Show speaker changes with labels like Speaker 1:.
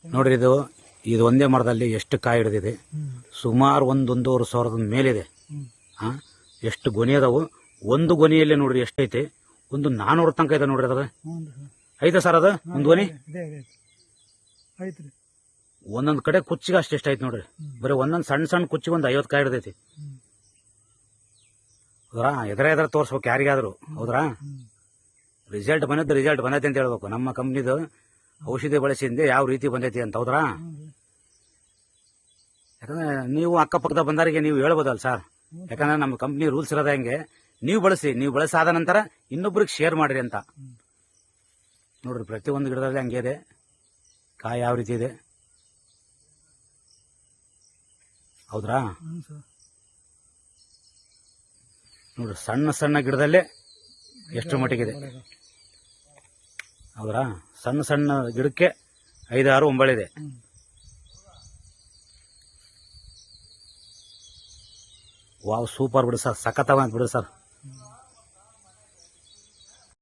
Speaker 1: ನೋಡ್ರಿ ಇದು ಇದು ಒಂದೇ ಮರದಲ್ಲಿ ಎಷ್ಟು ಕಾಯಿ ಹಿಡಿದಿದೆ. ಸುಮಾರು ಒಂದೂವರೆ ಸಾವಿರದ ಮೇಲಿದೆ. ಎಷ್ಟು ಗೊನೆ ಅದಾವು. ಒಂದು ಗೊನೆಯಲ್ಲೇ ನೋಡ್ರಿ ಎಷ್ಟೈತೆ. ಒಂದು 400 ತನಕ ಇದೆ ನೋಡ್ರಿ. ಅದ ಐತೆ ಸರ್. ಅದ ಒಂದು ಗೊನೆ ಒಂದೊಂದ್ ಕಡೆ ಕುಚ್ಚಿಗೆ ಅಷ್ಟು ಐತೆ ನೋಡ್ರಿ. ಬರೀ ಒಂದೊಂದ್ ಸಣ್ಣ ಸಣ್ಣ ಕುಚ್ಚಿಗೆ ಒಂದು 50 ಕಾಯಿ ಹಿಡ್ದೈತಿ. ಹೌದ್ರಾ? ಎದ್ರ ತೋರ್ಸ್ಬೇಕು ಯಾರಿಗಾದ್ರು. ಹೌದ್ರಾ? ರಿಸಲ್ಟ್ ಬಂದೈತೆ ಅಂತ ಹೇಳ್ಬೇಕು. ನಮ್ಮ ಕಂಪ್ನಿದು ಔಷಧಿ ಬಳಸಿಂದ ಯಾವ ರೀತಿ ಬಂದೈತಿ ಅಂತ. ಹೌದ್ರಾ? ಯಾಕಂದ್ರೆ ನೀವು ಅಕ್ಕಪಕ್ಕದ ಬಂದವರಿಗೆ ನೀವು ಹೇಳ್ಬೋದಲ್ಲ ಸರ್. ಯಾಕಂದ್ರೆ ನಮ್ಮ ಕಂಪ್ನಿ ರೂಲ್ಸ್ ಇರೋದ ಹೆಂಗೆ, ನೀವು ಬಳಸಾದ ನಂತರ ಇನ್ನೊಬ್ರಿಗೆ ಶೇರ್ ಮಾಡ್ರಿ ಅಂತ. ನೋಡ್ರಿ ಪ್ರತಿಯೊಂದು ಗಿಡದಲ್ಲಿ ಹಂಗೆ ಇದೆ. ಕಾಯಿ ಯಾವ ರೀತಿ ಇದೆ. ಹೌದ್ರಾ? ನೋಡ್ರಿ ಸಣ್ಣ ಸಣ್ಣ ಗಿಡದಲ್ಲೇ ಎಷ್ಟು ಮಟ್ಟಿಗಿದೆ. ಹೌದ್ರಾ? ಸಣ್ಣ ಸಣ್ಣ ಗಿಡಕ್ಕೆ 5-6 ಒಂಬಳಿದೆ. ವಾವ್, ಸೂಪರ್ ಬಿಡು ಸರ್. ಸಖತ್ತಾಗಿ ಬಿಡು ಸರ್.